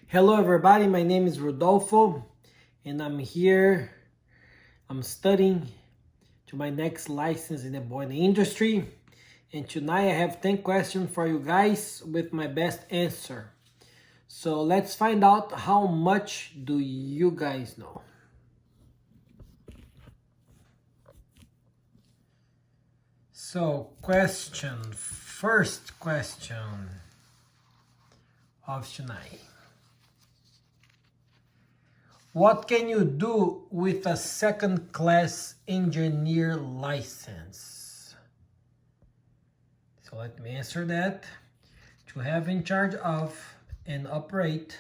Hello everybody, my name is Rodolfo and I'm studying to my next license in the boiler industry, and tonight I have 10 questions for you guys with my best answer. So let's find out how much do you guys know. So first question of tonight. What can you do with a second-class engineer license? So let me answer that. To have in charge of and operate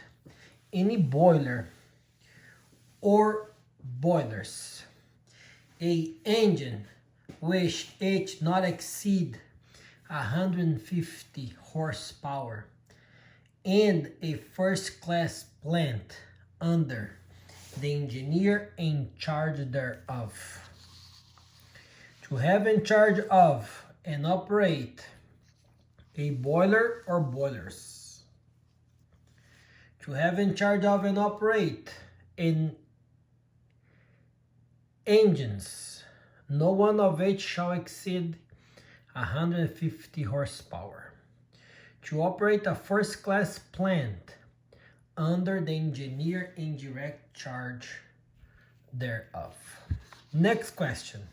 any boiler or boilers, a engine which it not exceed 150 horsepower, and a first-class plant under the engineer in charge thereof. To have in charge of and operate a boiler or boilers. To have in charge of and operate in engines, no one of which shall exceed 150 horsepower. To operate a first-class plant under the engineer in direct charge thereof. Next question.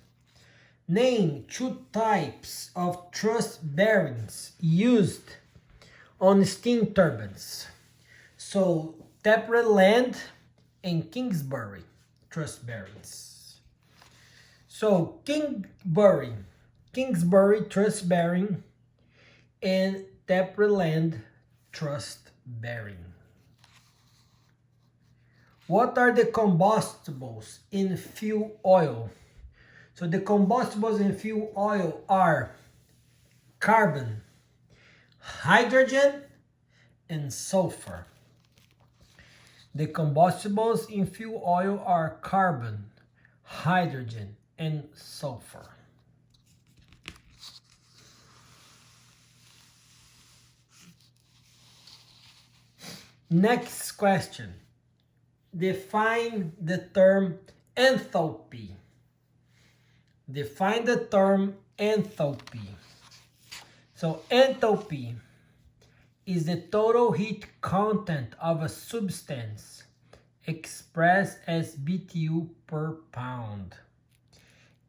Name 2 types of truss bearings used on steam turbines. So, Tapperland and Kingsbury truss bearings. So, Kingsbury truss bearing and Tapperland truss bearing. What are the combustibles in fuel oil? So the combustibles in fuel oil are carbon, hydrogen, and sulfur. The combustibles in fuel oil are carbon, hydrogen, and sulfur. Next question. Define the term enthalpy. Define the term enthalpy. So enthalpy is the total heat content of a substance expressed as BTU per pound.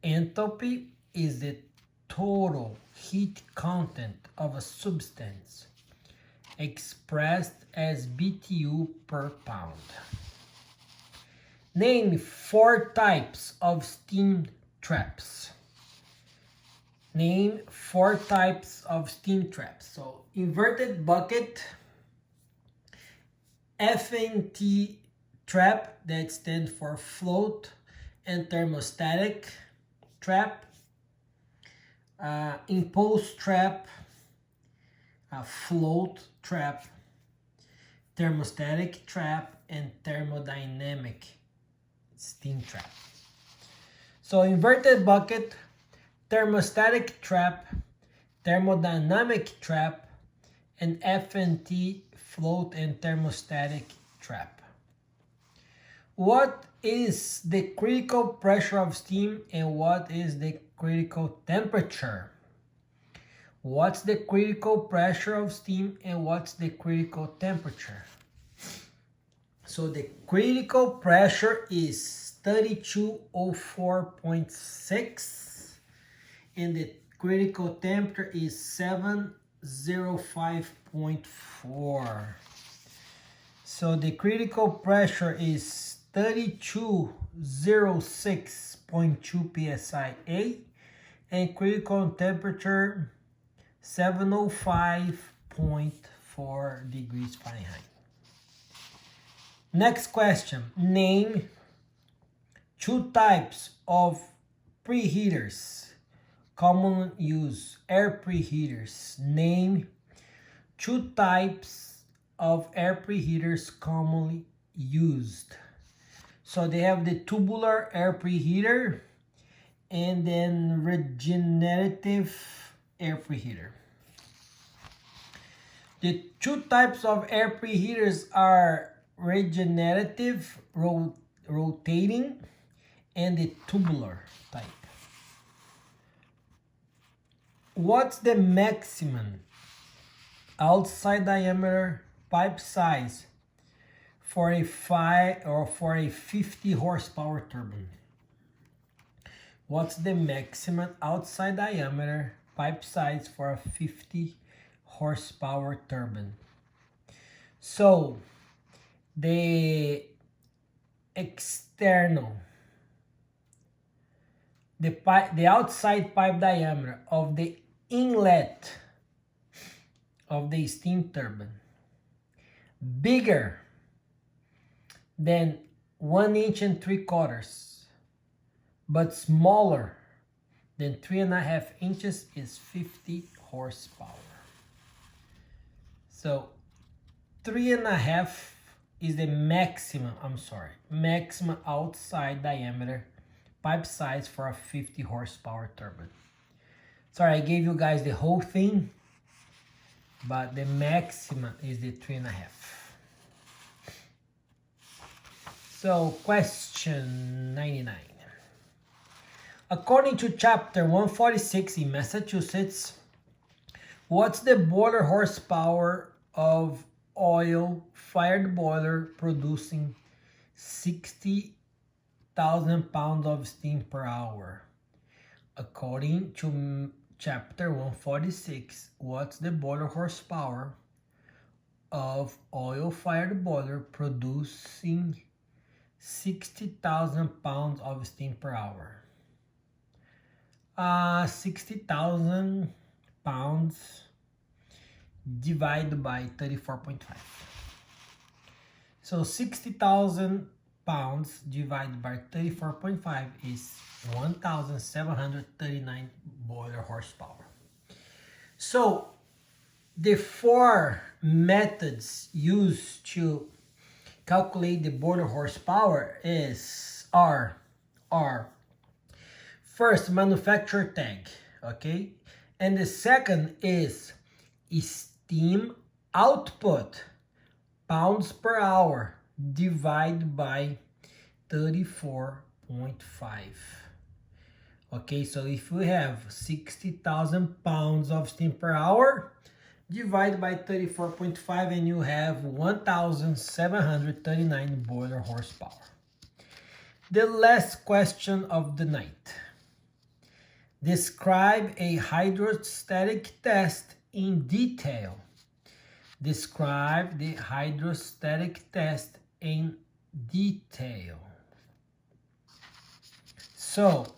Enthalpy is the total heat content of a substance expressed as BTU per pound. Name 4 types of steam traps. Name 4 types of steam traps. So, inverted bucket, FNT trap, that stands for float and thermostatic trap, impulse trap, float trap, thermostatic trap, and thermodynamic steam trap. So inverted bucket, thermostatic trap, thermodynamic trap, and FNT float and thermostatic trap. What is the critical pressure of steam and what is the critical temperature? What's the critical pressure of steam and what's the critical temperature? So the critical pressure is 3204.6 and the critical temperature is 705.4. So the critical pressure is 3206.2 psi and critical temperature 705.4 degrees Fahrenheit. Next question. Name 2 types of preheaters. Common use, air preheaters. Name 2 types of air preheaters commonly used. So they have the tubular air preheater and then regenerative air preheater. The 2 types of air preheaters are regenerative, rotating, and the tubular type. What's the maximum outside diameter pipe size for a 50 horsepower turbine? What's the maximum outside diameter pipe size for a 50 horsepower turbine? So the external, the outside pipe diameter of the inlet of the steam turbine bigger than 1 inch and 3/4, but smaller than 3.5 inches is 50 horsepower. So 3.5 is the maximum outside diameter pipe size for a 50 horsepower turbine. Sorry, I gave you guys the whole thing, but the maximum is the 3.5. So question 99. According to chapter 146 in Massachusetts, what's the boiler horsepower of oil-fired boiler producing 60,000 pounds of steam per hour? According to chapter 146, what's the boiler horsepower of oil-fired boiler producing 60,000 pounds of steam per hour? 60,000 pounds divided by 34.5. So 60,000 pounds divided by 34.5 is 1,739 boiler horsepower. So the 4 methods used to calculate the boiler horsepower are first, manufacturer tag, okay? And the second is steam output, pounds per hour, divided by 34.5. Okay, so if we have 60,000 pounds of steam per hour, divide by 34.5 and you have 1,739 boiler horsepower. The last question of the night. Describe a hydrostatic test in detail. Describe the hydrostatic test in detail. So,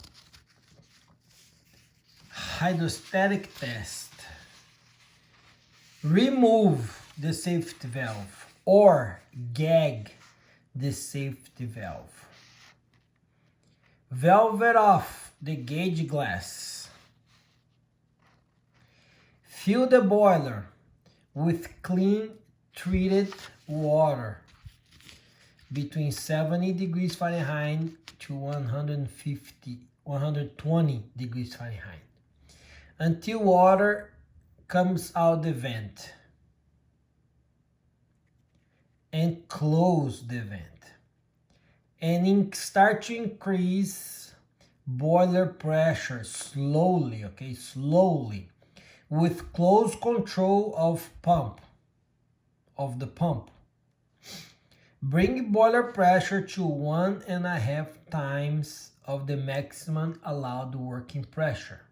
hydrostatic test. Remove the safety valve or gag the safety valve. Velvet off the gauge glass. Fill the boiler with clean treated water between 70 degrees Fahrenheit to 120 degrees Fahrenheit until water comes out the vent, and close the vent, and start to increase boiler pressure slowly, okay, slowly, with close control of the pump. Bring boiler pressure to 1.5 times of the maximum allowed working pressure.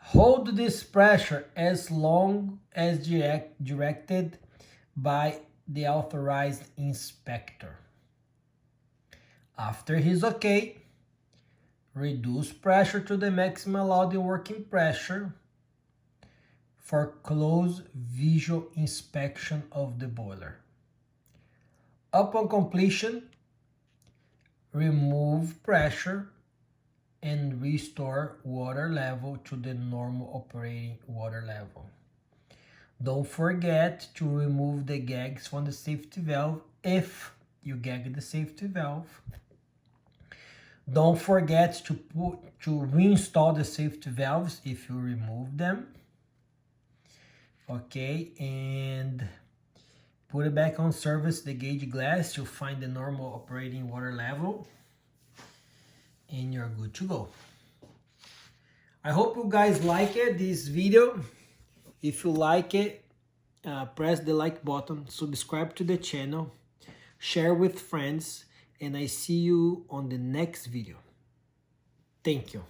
Hold this pressure as long as directed by the authorized inspector. After he's okay, reduce pressure to the maximum allowed working pressure for close visual inspection of the boiler. Upon completion, remove pressure and restore water level to the normal operating water level. Don't forget to remove the gags from the safety valve if you gag the safety valve. Don't forget to reinstall the safety valves if you remove them. Okay, and Put it back on service, the gauge glass, you'll find the normal operating water level, and you're good to go. I hope you guys like it, this video. If you like it, press the like button, subscribe to the channel, share with friends, and I see you on the next video. Thank you.